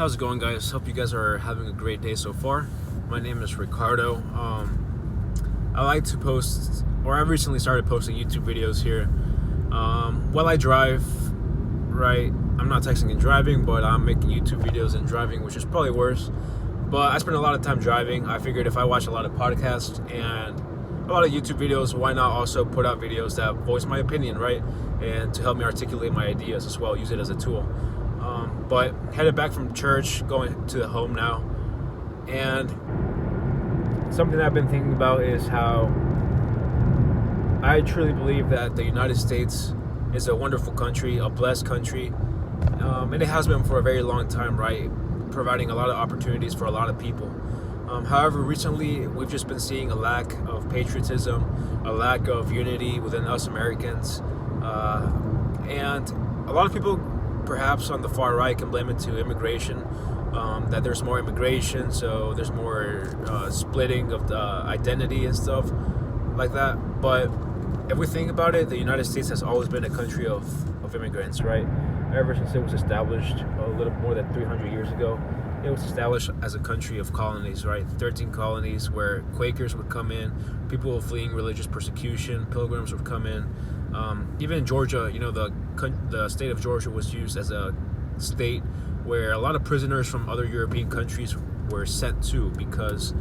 How's it going, guys? Hope you guys are having a great day so far. My name is Ricardo. I like to post, or I've recently started posting YouTube videos here. While I drive, right? I'm not texting and driving, but I'm making YouTube videos and driving, which is probably worse. But I spend a lot of time driving. I figured if I watch a lot of podcasts and a lot of YouTube videos, why not also put out videos that voice my opinion, right? And to help me articulate my ideas as well, use it as a tool. But headed back from church, going to the home now, and something I've been thinking about is how I truly believe that the United States is a wonderful country, a blessed country, and it has been for a very long time, right? Providing a lot of opportunities for a lot of people. However, recently we've just been seeing a lack of patriotism, a lack of unity within us Americans, and a lot of people perhaps on the far right can blame it to immigration, that there's more immigration, so there's more splitting of the identity and stuff like that. But if we think about it, the United States has always been a country of immigrants, right? Ever since it was established a little more than 300 years ago, it was established as a country of colonies, right? 13 colonies where Quakers would come in, people fleeing religious persecution, pilgrims would come in. Even in Georgia, the state of Georgia was used as a state where a lot of prisoners from other European countries were sent to because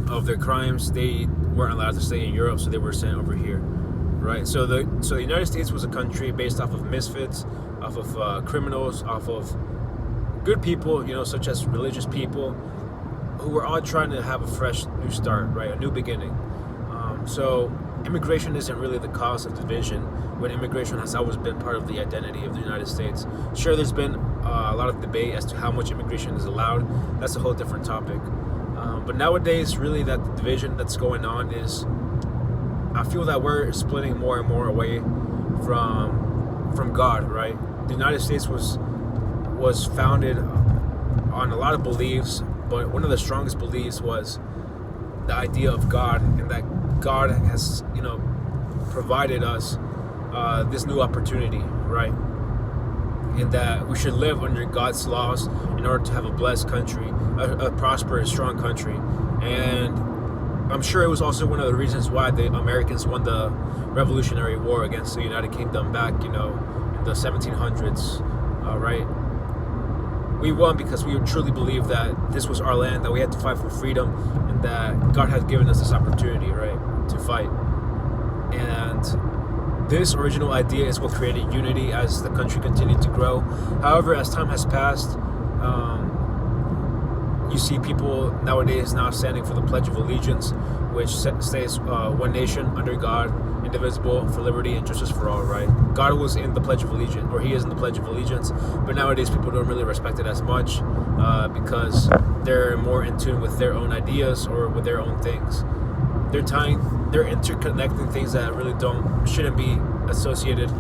of their crimes. They weren't allowed to stay in Europe, so they were sent over here, right? So the United States was a country based off of misfits, off of criminals, off of good people, such as religious people, who were all trying to have a fresh new start, right? A new beginning. So immigration isn't really the cause of division, when immigration has always been part of the identity of the United States. Sure, there's been a lot of debate as to how much immigration is allowed. That's a whole different topic. But nowadays, really, that the division that's going on is, I feel that we're splitting more and more away from God, right? The United States was founded on a lot of beliefs, but one of the strongest beliefs was the idea of God, and that God has, provided us this new opportunity, right? And that we should live under God's laws in order to have a blessed country, a prosperous, strong country. And I'm sure it was also one of the reasons why the Americans won the Revolutionary War against the United Kingdom back, in the 1700s, right? We won because we truly believed that this was our land, that we had to fight for freedom, and that God had given us this opportunity, right, to fight. And this original idea is what created unity as the country continued to grow. However, as time has passed, you see people nowadays now standing for the Pledge of Allegiance, which states one nation under God, indivisible, for liberty and justice for all, right? God was in the Pledge of Allegiance, or he is in the Pledge of Allegiance, but nowadays people don't really respect it as much because they're more in tune with their own ideas or with their own things. They're interconnecting things that really shouldn't be associated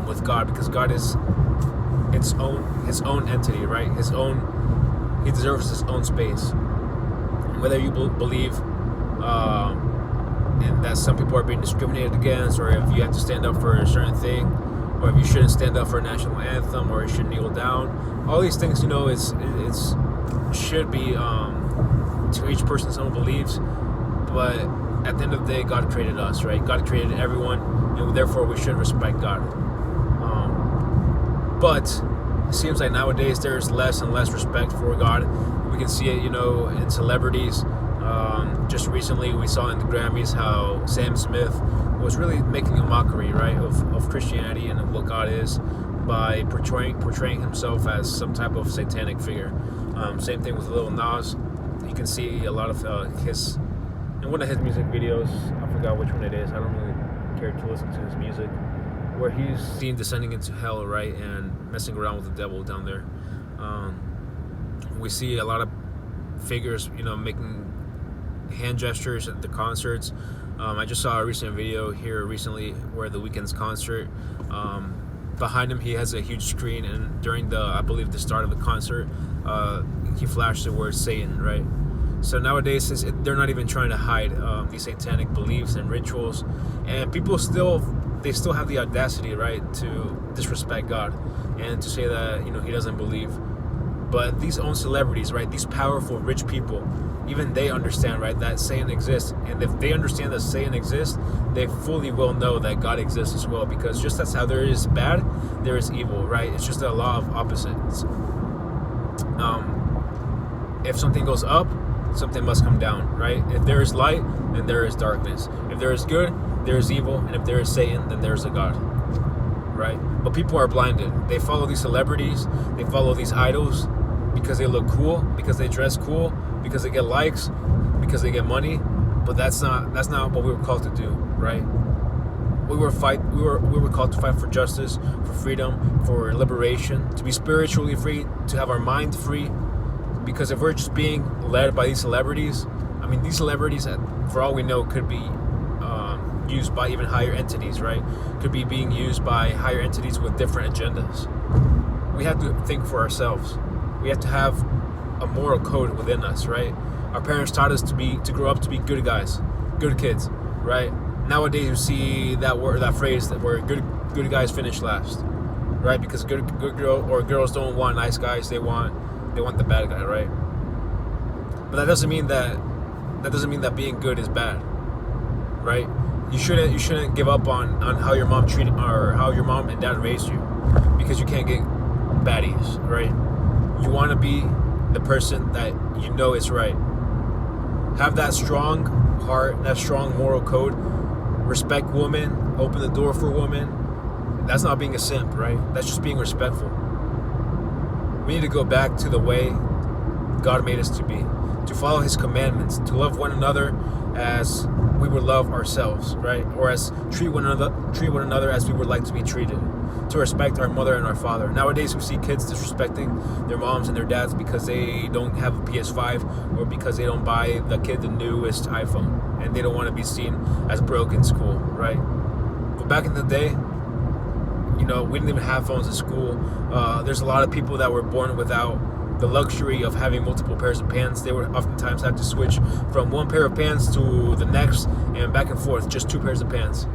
with God, because God is his own entity, right? He deserves his own space. Whether you believe and that some people are being discriminated against, or if you have to stand up for a certain thing, or if you shouldn't stand up for a national anthem, or you should kneel down, all these things, it's should be to each person's own beliefs. But at the end of the day, God created us, right? God created everyone, and therefore we should respect God. But it seems like nowadays there's less and less respect for God. We can see it, in celebrities. Just recently we saw in the Grammys how Sam Smith was really making a mockery, right, of Christianity and of what God is, by portraying himself as some type of satanic figure. Same thing with Lil Nas. You can see a lot of in one of his music videos, I forgot which one it is, I don't really care to listen to his music, where he's seen descending into hell, right, and messing around with the devil down there. We see a lot of figures, making hand gestures at the concerts. I just saw a recent video here recently where The Weeknd's concert, behind him he has a huge screen, and during I believe the start of the concert, he flashed the word Satan, right? So nowadays, they're not even trying to hide these satanic beliefs and rituals, and people still have the audacity, right, to disrespect God and to say that He doesn't believe. But these own celebrities, right, these powerful, rich people, even they understand, right, that Satan exists. And if they understand that Satan exists, they fully will know that God exists as well. Because just as how there is bad, there is evil, right? It's just a law of opposites. If something goes up, something must come down, right? If there is light, then there is darkness. If there is good, there is evil. And if there is Satan, then there is a God, right? But people are blinded. They follow these celebrities. They follow these idols because they look cool, because they dress cool, because they get likes, because they get money. But that's not what we were called to do, right? We were called to fight for justice, for freedom, for liberation, to be spiritually free, to have our mind free. Because if we're just being led by these celebrities, I mean, these celebrities, for all we know, could be used by even higher entities, right? Could be being used by higher entities with different agendas. We have to think for ourselves. We have to have a moral code within us, right? Our parents taught us to grow up to be good guys, good kids, right? Nowadays you see that phrase where good guys finish last, right? Because good girls don't want nice guys, they want the bad guy, right? But that doesn't mean that being good is bad, right? You shouldn't give up on how your mom treated or how your mom and dad raised you, because you can't get baddies, right? You want to be the person that you know is right. Have that strong heart, that strong moral code. Respect women, open the door for women. That's not being a simp, right? That's just being respectful. We need to go back to the way God made us to be, to follow His commandments, to love one another as we would love ourselves, right? Or as treat one another as we would like to be treated, to respect our mother and our father. Nowadays, we see kids disrespecting their moms and their dads because they don't have a PS5 or because they don't buy the kid the newest iPhone and they don't want to be seen as broke in school, right? But back in the day, we didn't even have phones in school. There's a lot of people that were born without the luxury of having multiple pairs of pants. They would oftentimes have to switch from one pair of pants to the next and back and forth, just 2 pairs of pants.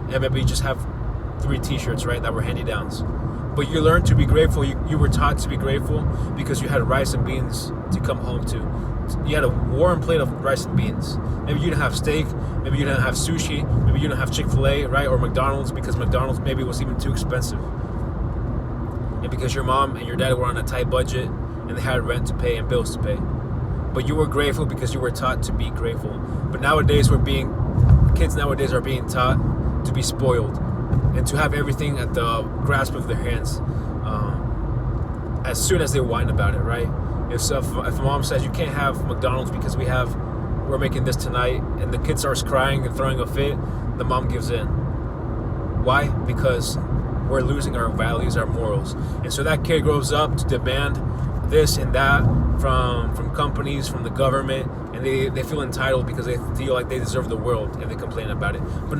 And maybe you just have 3 t-shirts, right, that were hand-me-downs. But you learned to be grateful. You were taught to be grateful because you had rice and beans to come home to. You had a warm plate of rice and beans. Maybe you didn't have steak. Maybe you didn't have sushi. Maybe you didn't have Chick-fil-A, right? Or McDonald's, because McDonald's maybe was even too expensive. And because your mom and your dad were on a tight budget and they had rent to pay and bills to pay. But you were grateful because you were taught to be grateful. But nowadays kids nowadays are being taught to be spoiled and to have everything at the grasp of their hands as soon as they whine about it, right? If mom says you can't have McDonald's because we're making this tonight, and the kid starts crying and throwing a fit, the mom gives in. Why? Because we're losing our values, our morals. And so that kid grows up to demand this and that from companies, from the government, and they feel entitled because they feel like they deserve the world if they complain about it. But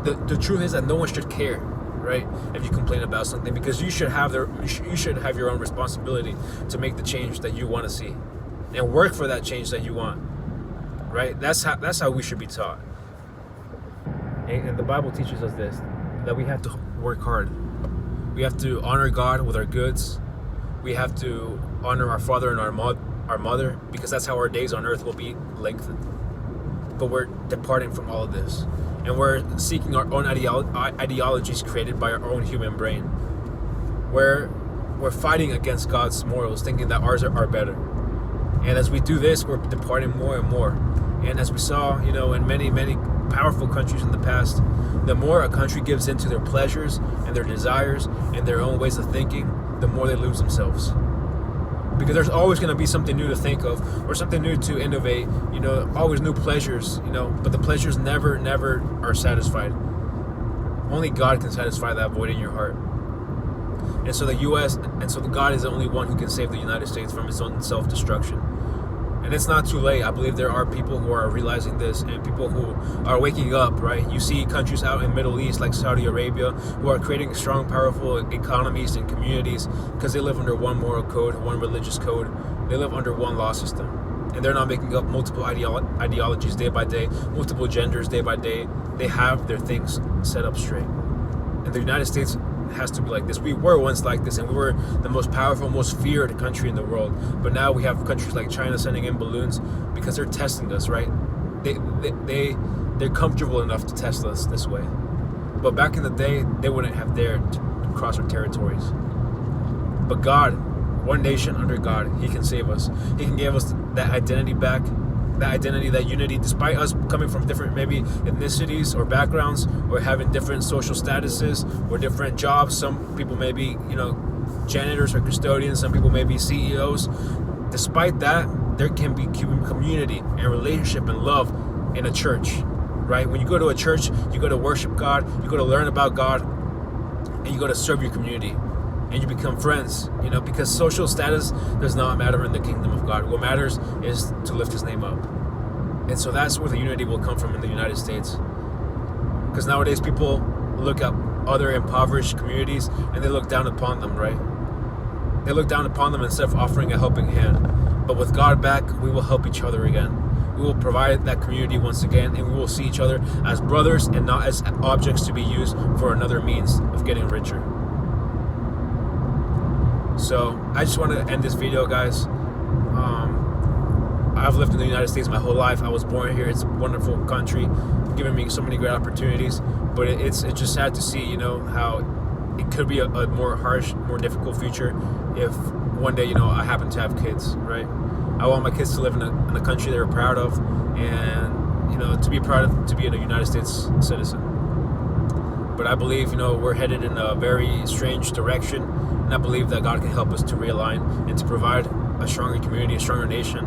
the truth is that no one should care, right, if you complain about something, because you should have your own responsibility to make the change that you want to see and work for that change that you want, right? That's how we should be taught. And the Bible teaches us this, that we have to work hard. We have to honor God with our goods. We have to honor our father and our mother, because that's how our days on earth will be lengthened. But we're departing from all of this, and we're seeking our own ideologies created by our own human brain. We're fighting against God's morals, thinking that ours are better. And as we do this, we're departing more and more. And as we saw, in many, many powerful countries in the past, the more a country gives into their pleasures and their desires and their own ways of thinking, the more they lose themselves. Because there's always going to be something new to think of, or something new to innovate, always new pleasures, but the pleasures never are satisfied. Only God can satisfy that void in your heart. And so God is the only one who can save the United States from its own self-destruction. And it's not too late. I believe there are people who are realizing this, and people who are waking up, right? You see countries out in the Middle East like Saudi Arabia who are creating strong, powerful economies and communities because they live under one moral code, one religious code. They live under one law system. and they're not making up multiple ideologies day by day, multiple genders day by day. They have their things set up straight. And the United States has to be like this. We were once like this, and we were the most powerful, most feared country in the world. But now we have countries like China sending in balloons because they're testing us, right? They're comfortable enough to test us this way. But back in the day, they wouldn't have dared to cross our territories. But God, one nation under God, He can save us. He can give us that identity back, that identity, that unity, despite us coming from different maybe ethnicities or backgrounds, or having different social statuses or different jobs. Some people may be, janitors or custodians. Some people may be CEOs. Despite that, there can be community and relationship and love in a church, right? When you go to a church, you go to worship God, you go to learn about God, and you go to serve your community. And you become friends, because social status does not matter in the kingdom of God. What matters is to lift His name up. And so that's where the unity will come from in the United States. Because nowadays people look at other impoverished communities and they look down upon them, right? They look down upon them instead of offering a helping hand. But with God back, we will help each other again. We will provide that community once again, and we will see each other as brothers and not as objects to be used for another means of getting richer. So I just want to end this video, guys. I've lived in the United States my whole life. I was born here. It's a wonderful country, giving me so many great opportunities. But it's just sad to see, how it could be a more harsh, more difficult future if one day, I happen to have kids, right? I want my kids to live in a country they're proud of, and to be proud of, to be a United States citizen. But I believe, we're headed in a very strange direction, and I believe that God can help us to realign and to provide a stronger community, a stronger nation,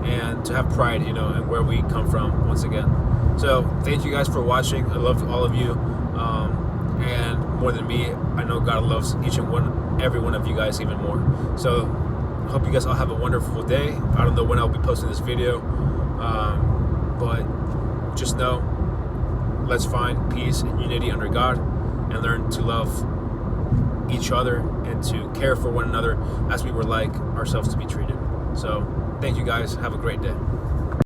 and to have pride, in where we come from once again. So thank you guys for watching. I love all of you, and more than me, I know God loves every one of you guys even more. So I hope you guys all have a wonderful day. I don't know when I'll be posting this video, but just know, let's find peace and unity under God and learn to love each other and to care for one another as we would like ourselves to be treated. So thank you guys. Have a great day.